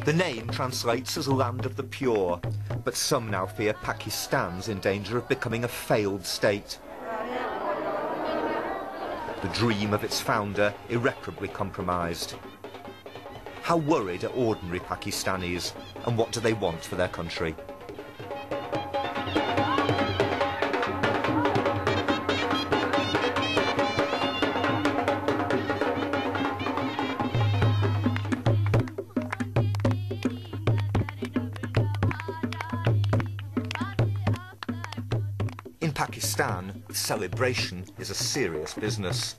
The name translates as Land of the Pure, but some now fear Pakistan's in danger of becoming a failed state. The dream of its founder irreparably compromised. How worried are ordinary Pakistanis, and what do they want for their country? In Pakistan, celebration is a serious business.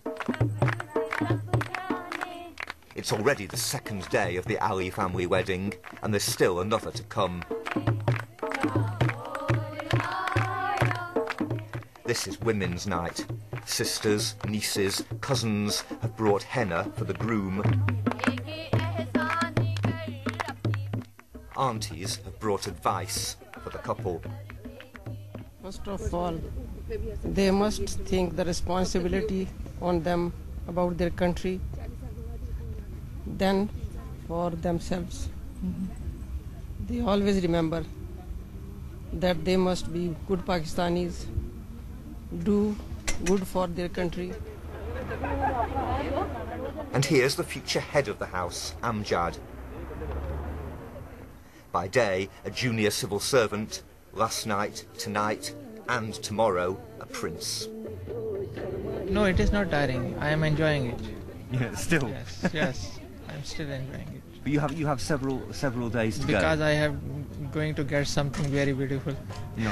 It's already the second day of the Ali family wedding, and there's still another to come. This is Women's Night. Sisters, nieces, cousins have brought henna for the groom. Aunties have brought advice for the couple. First of all, they must think the responsibility on them about their country, then for themselves. They always remember that they must be good Pakistanis, do good for their country. And here's the future head of the house, Amjad. By day, a junior civil servant, last night, tonight, and tomorrow, a prince. No, it is not tiring. I am enjoying it. Yeah, still. Yes, yes, I'm still enjoying it. But you have several days to go. Because I have going to get something very beautiful. No.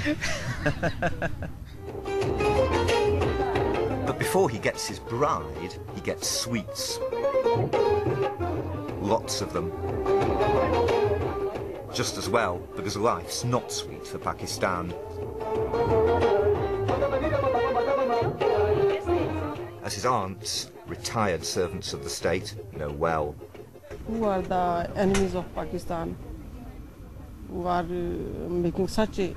But before he gets his bride, he gets sweets. Lots of them. Just as well, because life's not sweet for Pakistan. As his aunts, retired servants of the state, know well. Who are the enemies of Pakistan, who are making such a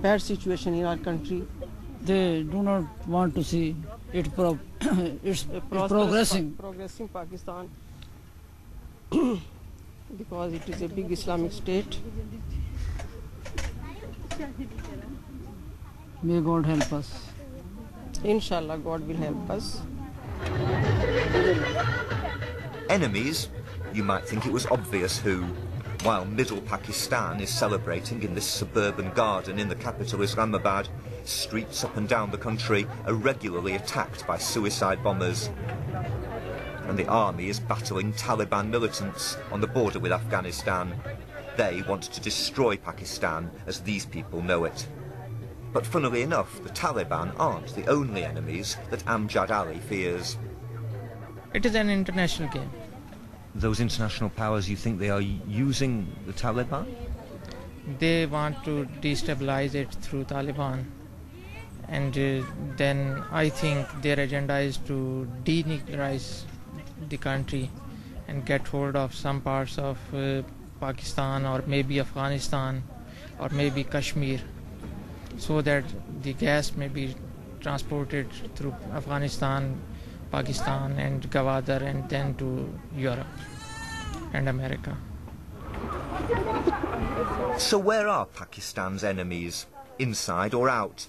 bad situation in our country. They do not want to see it progressing Pakistan because it is a big Islamic state. May God help us. Inshallah, God will help us. Enemies? You might think it was obvious who. While middle Pakistan is celebrating in this suburban garden in the capital Islamabad, streets up and down the country are regularly attacked by suicide bombers. And the army is battling Taliban militants on the border with Afghanistan. They want to destroy Pakistan as these people know it. But funnily enough, the Taliban aren't the only enemies that Amjad Ali fears. It is an international game. Those international powers, you think they are using the Taliban? They want to destabilize it through Taliban. And then I think their agenda is to denuclearize the country and get hold of some parts of Pakistan or maybe Afghanistan or maybe Kashmir, so that the gas may be transported through Afghanistan, Pakistan and Gwadar and then to Europe and America. So where are Pakistan's enemies? Inside or out?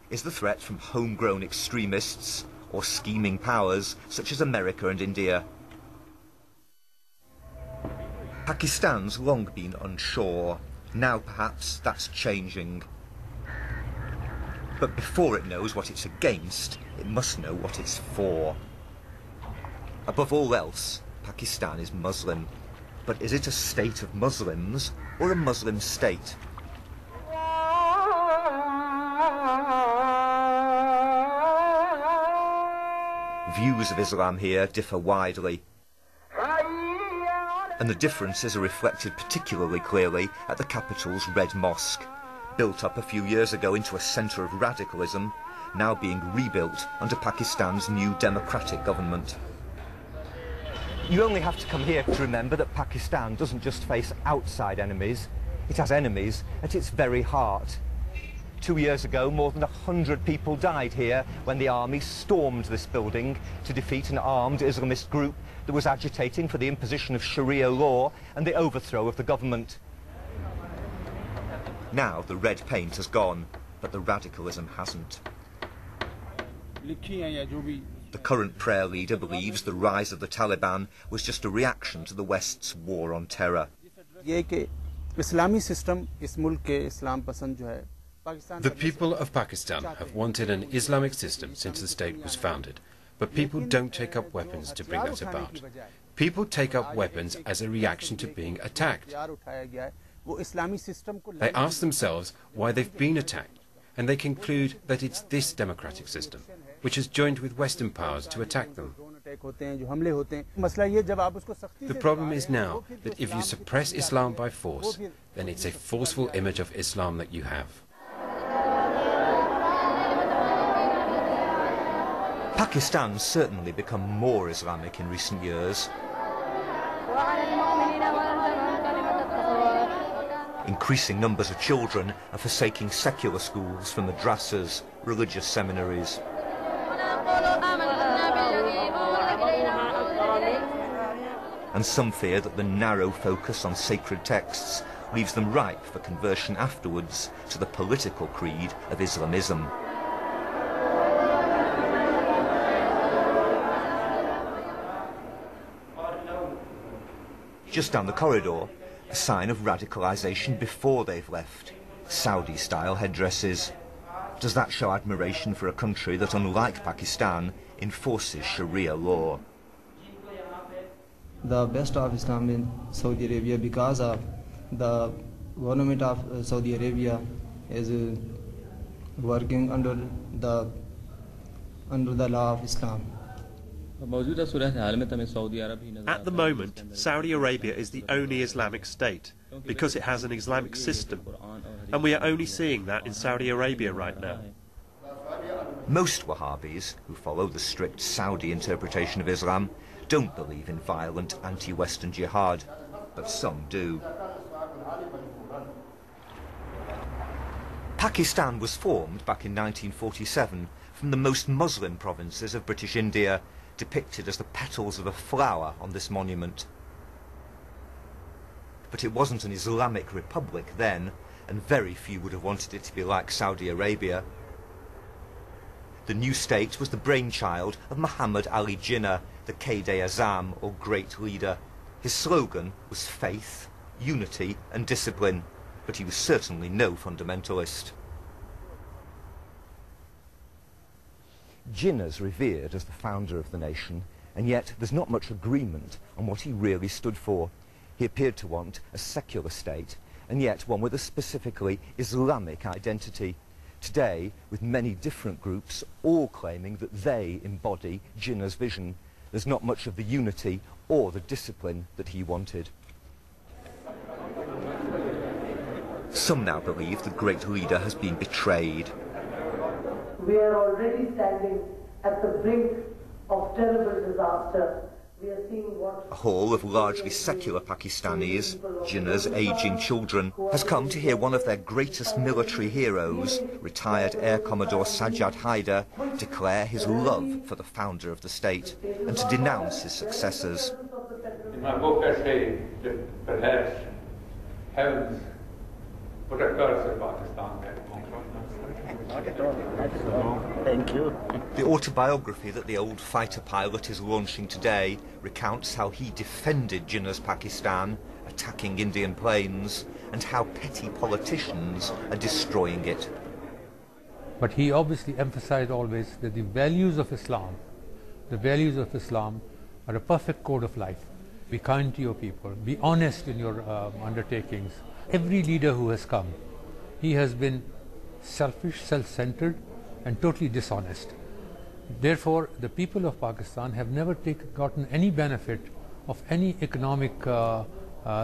Is the threat from homegrown extremists or scheming powers such as America and India? Pakistan's long been unsure. Now perhaps that's changing. But before it knows what it's against, it must know what it's for. Above all else, Pakistan is Muslim. But is it a state of Muslims or a Muslim state? Views of Islam here differ widely. And the differences are reflected particularly clearly at the capital's Red Mosque, built up a few years ago into a centre of radicalism, now being rebuilt under Pakistan's new democratic government. You only have to come here to remember that Pakistan doesn't just face outside enemies, it has enemies at its very heart. 2 years ago, more than 100 people died here when the army stormed this building to defeat an armed Islamist group that was agitating for the imposition of Sharia law and the overthrow of the government. Now the red paint has gone, but the radicalism hasn't. The current prayer leader believes the rise of the Taliban was just a reaction to the West's war on terror. The people of Pakistan have wanted an Islamic system since the state was founded, but people don't take up weapons to bring that about. People take up weapons as a reaction to being attacked. They ask themselves why they've been attacked, and they conclude that it's this democratic system, which has joined with Western powers to attack them. The problem is now that if you suppress Islam by force, then it's a forceful image of Islam that you have. Pakistan's certainly become more Islamic in recent years. Increasing numbers of children are forsaking secular schools for madrasas, religious seminaries. And some fear that the narrow focus on sacred texts leaves them ripe for conversion afterwards to the political creed of Islamism. Just down the corridor, a sign of radicalisation before they've left. Saudi-style headdresses. Does that show admiration for a country that, unlike Pakistan, enforces Sharia law? The best of Islam in Saudi Arabia because of the government of Saudi Arabia is working under the law of Islam. At the moment, Saudi Arabia is the only Islamic state because it has an Islamic system, and we are only seeing that in Saudi Arabia right now. Most Wahhabis, who follow the strict Saudi interpretation of Islam, don't believe in violent anti-Western jihad, but some do. Pakistan was formed back in 1947 from the most Muslim provinces of British India, depicted as the petals of a flower on this monument. But it wasn't an Islamic republic then, and very few would have wanted it to be like Saudi Arabia. The new state was the brainchild of Muhammad Ali Jinnah, the Quaid-e-Azam, or Great Leader. His slogan was faith, unity and discipline, but he was certainly no fundamentalist. Jinnah's revered as the founder of the nation, and yet there's not much agreement on what he really stood for. He appeared to want a secular state, and yet one with a specifically Islamic identity. Today, with many different groups all claiming that they embody Jinnah's vision, there's not much of the unity or the discipline that he wanted. Some now believe the Great Leader has been betrayed. We are already standing at the brink of terrible disaster. We are seeing what... A hall of largely secular Pakistanis, Jinnah's ageing children, has come to hear one of their greatest military heroes, retired Air Commodore Sajjad Haider, declare his love for the founder of the state and to denounce his successors. In my book I say that perhaps heavens put a curse on Pakistan. Thank you. The autobiography that the old fighter pilot is launching today recounts how he defended Jinnah's Pakistan, attacking Indian planes, and how petty politicians are destroying it. But he obviously emphasized always that the values of Islam are a perfect code of life. Be kind to your people, be honest in your undertakings. Every leader who has come, he has been selfish, self-centered and totally dishonest. Therefore, the people of Pakistan have never gotten any benefit of any economic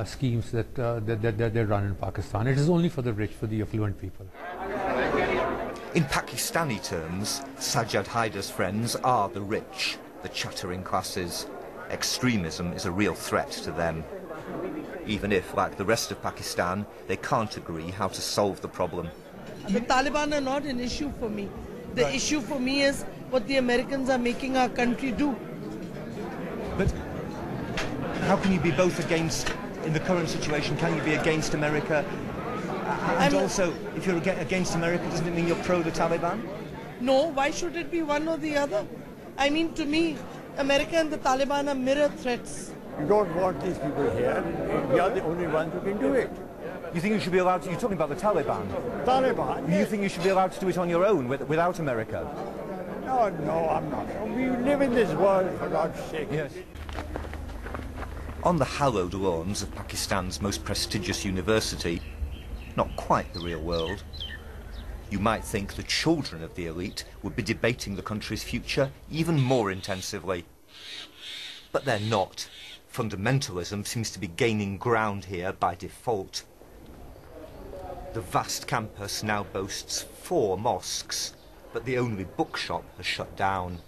schemes that they run in Pakistan. It is only for the rich, for the affluent people. In Pakistani terms, Sajjad Haider's friends are the rich, the chattering classes. Extremism is a real threat to them. Even if, like the rest of Pakistan, they can't agree how to solve the problem. The Taliban are not an issue for me. The issue for me is what the Americans are making our country do. But how can you be both against, in the current situation, can you be against America? And also, if you're against America, doesn't it mean you're pro the Taliban? No, why should it be one or the other? I mean, to me, America and the Taliban are mirror threats. You don't want these people here. We are the only ones who can do it. You think you should be allowed to, you're talking about the Taliban? Taliban? You think you should be allowed to do it on your own, without America? No, I'm not. We live in this world, for God's sake. Yes. On the hallowed lawns of Pakistan's most prestigious university, not quite the real world, you might think the children of the elite would be debating the country's future even more intensively. But they're not. Fundamentalism seems to be gaining ground here by default. The vast campus now boasts 4 mosques, but the only bookshop has shut down.